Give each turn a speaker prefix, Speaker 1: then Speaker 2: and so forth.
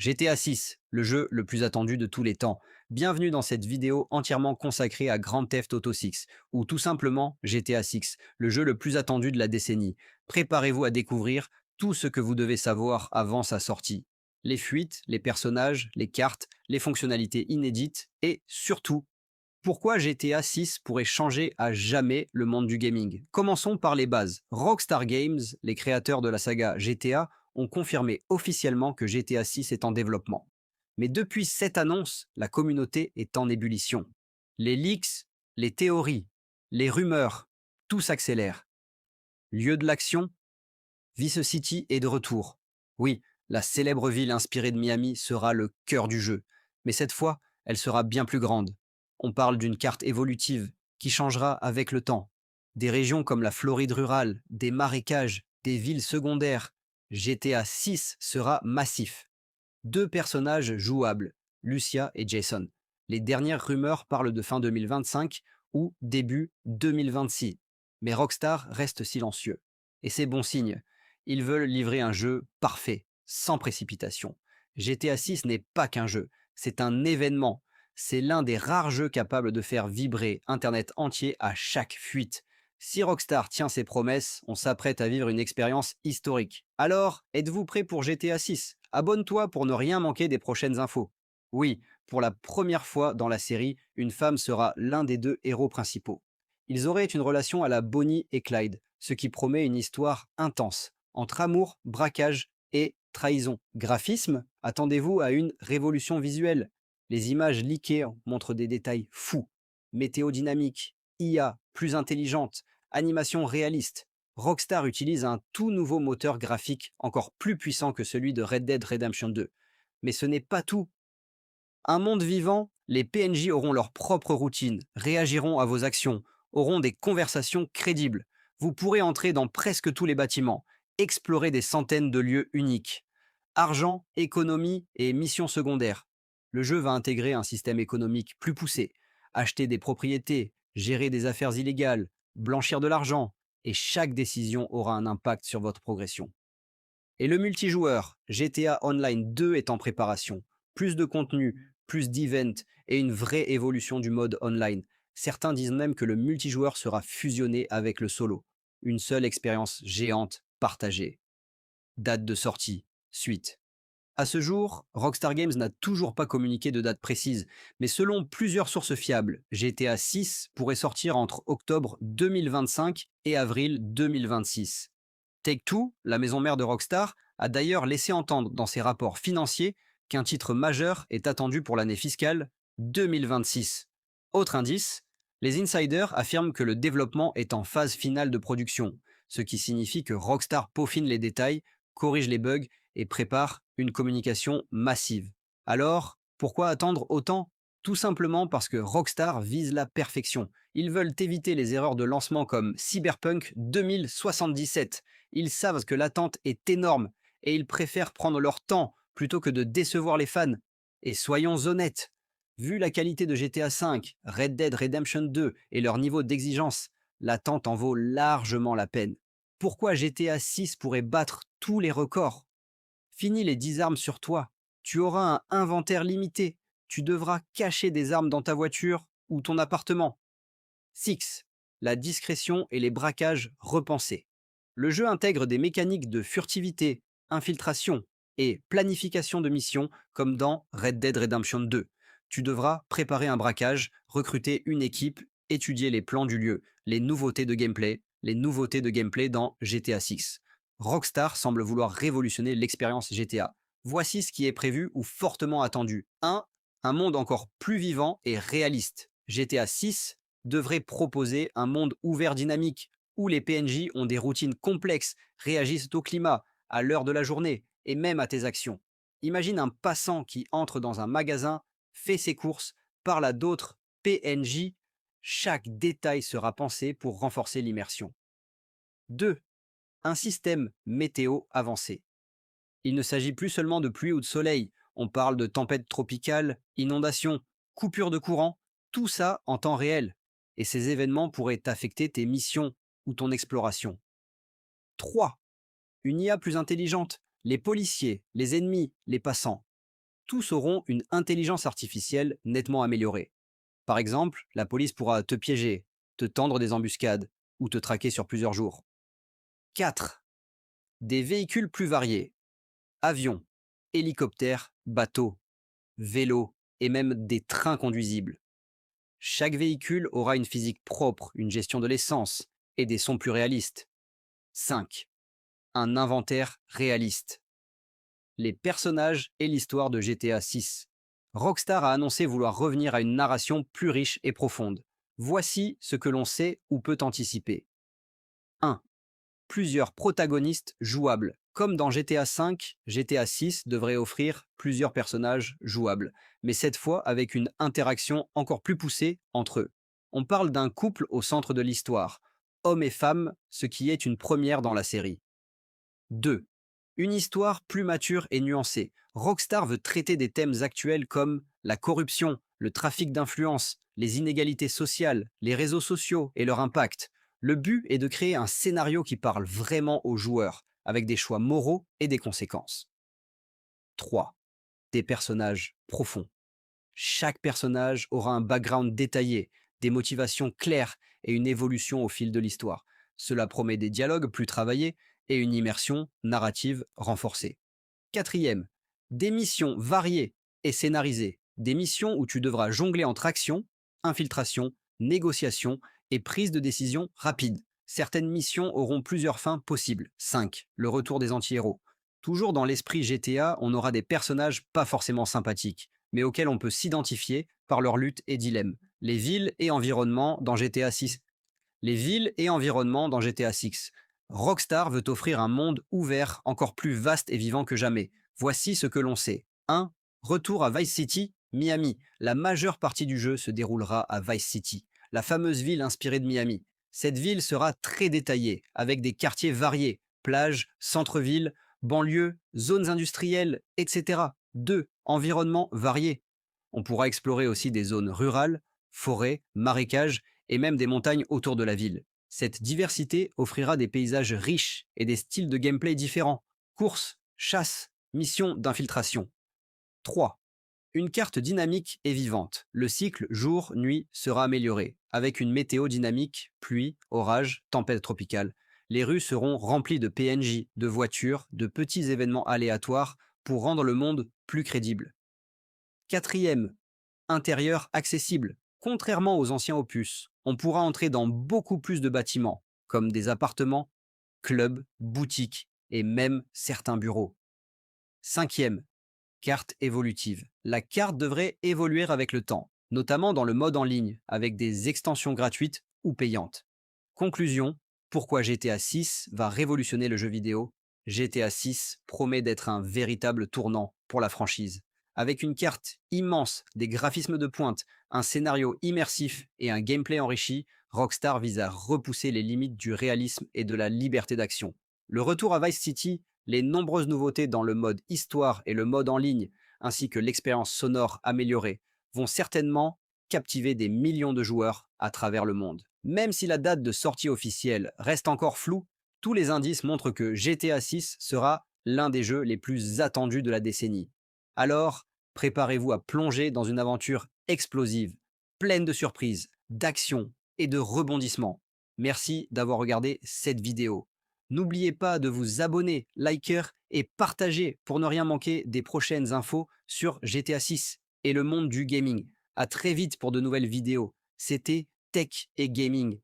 Speaker 1: GTA 6, le jeu le plus attendu de tous les temps. Bienvenue dans cette vidéo entièrement consacrée à Grand Theft Auto 6, ou tout simplement GTA 6, le jeu le plus attendu de la décennie. Préparez-vous à découvrir tout ce que vous devez savoir avant sa sortie. Les fuites, les personnages, les cartes, les fonctionnalités inédites et surtout, pourquoi GTA 6 pourrait changer à jamais le monde du gaming? Commençons par les bases. Rockstar Games, les créateurs de la saga GTA, ont confirmé officiellement que GTA 6 est en développement. Mais depuis cette annonce, la communauté est en ébullition. Les leaks, les théories, les rumeurs, tout s'accélère. Lieu de l'action, Vice City est de retour. Oui, la célèbre ville inspirée de Miami sera le cœur du jeu, mais cette fois, elle sera bien plus grande. On parle d'une carte évolutive qui changera avec le temps. Des régions comme la Floride rurale, des marécages, des villes secondaires. GTA 6 sera massif. Deux personnages jouables, Lucia et Jason. Les dernières rumeurs parlent de fin 2025 ou début 2026. Mais Rockstar reste silencieux. Et c'est bon signe. Ils veulent livrer un jeu parfait, sans précipitation. GTA 6 n'est pas qu'un jeu, c'est un événement. C'est l'un des rares jeux capables de faire vibrer Internet entier à chaque fuite. Si Rockstar tient ses promesses, on s'apprête à vivre une expérience historique. Alors, êtes-vous prêt pour GTA 6? Abonne-toi pour ne rien manquer des prochaines infos. Oui, pour la première fois dans la série, une femme sera l'un des deux héros principaux. Ils auraient une relation à la Bonnie et Clyde, ce qui promet une histoire intense, entre amour, braquage et trahison. Graphisme, attendez-vous à une révolution visuelle. Les images leakées montrent des détails fous. Météo dynamique, IA plus intelligente, animation réaliste. Rockstar utilise un tout nouveau moteur graphique encore plus puissant que celui de Red Dead Redemption 2. Mais ce n'est pas tout. Un monde vivant, les PNJ auront leur propre routine, réagiront à vos actions, auront des conversations crédibles. Vous pourrez entrer dans presque tous les bâtiments, explorer des centaines de lieux uniques. Argent, économie et missions secondaires. Le jeu va intégrer un système économique plus poussé, acheter des propriétés, gérer des affaires illégales, blanchir de l'argent, et chaque décision aura un impact sur votre progression. Et le multijoueur, GTA Online 2 est en préparation. Plus de contenu, plus d'events et une vraie évolution du mode online. Certains disent même que le multijoueur sera fusionné avec le solo. Une seule expérience géante partagée. Date de sortie, suite. À ce jour, Rockstar Games n'a toujours pas communiqué de date précise, mais selon plusieurs sources fiables, GTA 6 pourrait sortir entre octobre 2025 et avril 2026. Take-Two, la maison mère de Rockstar, a d'ailleurs laissé entendre dans ses rapports financiers qu'un titre majeur est attendu pour l'année fiscale 2026. Autre indice, les insiders affirment que le développement est en phase finale de production, ce qui signifie que Rockstar peaufine les détails, corrige les bugs et prépare une communication massive. Alors, pourquoi attendre autant? Tout simplement parce que Rockstar vise la perfection. Ils veulent éviter les erreurs de lancement comme Cyberpunk 2077. Ils savent que l'attente est énorme et ils préfèrent prendre leur temps plutôt que de décevoir les fans. Et soyons honnêtes, vu la qualité de GTA V, Red Dead Redemption 2 et leur niveau d'exigence, l'attente en vaut largement la peine. Pourquoi GTA 6 pourrait battre tous les records? Fini les 10 armes sur toi. Tu auras un inventaire limité. Tu devras cacher des armes dans ta voiture ou ton appartement. 6. La discrétion et les braquages repensés. Le jeu intègre des mécaniques de furtivité, infiltration et planification de missions comme dans Red Dead Redemption 2. Tu devras préparer un braquage, recruter une équipe, étudier les plans du lieu, les nouveautés de gameplay dans GTA 6. Rockstar semble vouloir révolutionner l'expérience GTA. Voici ce qui est prévu ou fortement attendu. 1. Un monde encore plus vivant et réaliste. GTA 6 devrait proposer un monde ouvert dynamique, où les PNJ ont des routines complexes, réagissent au climat, à l'heure de la journée et même à tes actions. Imagine un passant qui entre dans un magasin, fait ses courses, parle à d'autres PNJ. Chaque détail sera pensé pour renforcer l'immersion. 2. Un système météo avancé. Il ne s'agit plus seulement de pluie ou de soleil, on parle de tempêtes tropicales, inondations, coupures de courant, tout ça en temps réel. Et ces événements pourraient affecter tes missions ou ton exploration. 3. Une IA plus intelligente. Les policiers, les ennemis, les passants. Tous auront une intelligence artificielle nettement améliorée. Par exemple, la police pourra te piéger, te tendre des embuscades ou te traquer sur plusieurs jours. 4. Des véhicules plus variés. Avions, hélicoptères, bateaux, vélos et même des trains conduisibles. Chaque véhicule aura une physique propre, une gestion de l'essence et des sons plus réalistes. 5. Un inventaire réaliste. Les personnages et l'histoire de GTA 6. Rockstar a annoncé vouloir revenir à une narration plus riche et profonde. Voici ce que l'on sait ou peut anticiper. 1. Plusieurs protagonistes jouables. Comme dans GTA V, GTA 6 devrait offrir plusieurs personnages jouables, mais cette fois avec une interaction encore plus poussée entre eux. On parle d'un couple au centre de l'histoire, homme et femme, ce qui est une première dans la série. 2. Une histoire plus mature et nuancée. Rockstar veut traiter des thèmes actuels comme la corruption, le trafic d'influence, les inégalités sociales, les réseaux sociaux et leur impact. Le but est de créer un scénario qui parle vraiment aux joueurs, avec des choix moraux et des conséquences. 3. Des personnages profonds. Chaque personnage aura un background détaillé, des motivations claires et une évolution au fil de l'histoire. Cela promet des dialogues plus travaillés et une immersion narrative renforcée. 4. Des missions variées et scénarisées. Des missions où tu devras jongler entre action, infiltration, négociation et prise de décision rapide. Certaines missions auront plusieurs fins possibles. 5. Le retour des anti-héros. Toujours dans l'esprit GTA, on aura des personnages pas forcément sympathiques, mais auxquels on peut s'identifier par leurs luttes et dilemmes. Les villes et environnements dans GTA 6. Les villes et environnements dans GTA 6. Rockstar veut offrir un monde ouvert, encore plus vaste et vivant que jamais. Voici ce que l'on sait. 1. Retour à Vice City, Miami. La majeure partie du jeu se déroulera à Vice City, la fameuse ville inspirée de Miami. Cette ville sera très détaillée, avec des quartiers variés, plages, centre-ville, banlieues, zones industrielles, etc. 2. Environnement varié. On pourra explorer aussi des zones rurales, forêts, marécages et même des montagnes autour de la ville. Cette diversité offrira des paysages riches et des styles de gameplay différents. Course, chasse, mission d'infiltration. 3. Une carte dynamique et vivante. Le cycle jour-nuit sera amélioré, avec une météo dynamique, pluie, orage, tempête tropicale. Les rues seront remplies de PNJ, de voitures, de petits événements aléatoires pour rendre le monde plus crédible. 4. Intérieur accessible. Contrairement aux anciens opus, on pourra entrer dans beaucoup plus de bâtiments, comme des appartements, clubs, boutiques et même certains bureaux. 5. Carte évolutive. La carte devrait évoluer avec le temps, notamment dans le mode en ligne, avec des extensions gratuites ou payantes. Conclusion, pourquoi GTA 6 va révolutionner le jeu vidéo? GTA 6 promet d'être un véritable tournant pour la franchise. Avec une carte immense, des graphismes de pointe, un scénario immersif et un gameplay enrichi, Rockstar vise à repousser les limites du réalisme et de la liberté d'action. Le retour à Vice City, les nombreuses nouveautés dans le mode histoire et le mode en ligne, ainsi que l'expérience sonore améliorée, vont certainement captiver des millions de joueurs à travers le monde. Même si la date de sortie officielle reste encore floue, tous les indices montrent que GTA 6 sera l'un des jeux les plus attendus de la décennie. Alors, préparez-vous à plonger dans une aventure explosive, pleine de surprises, d'action et de rebondissements. Merci d'avoir regardé cette vidéo. N'oubliez pas de vous abonner, liker et partager pour ne rien manquer des prochaines infos sur GTA 6 et le monde du gaming. À très vite pour de nouvelles vidéos. C'était Tech et Gaming.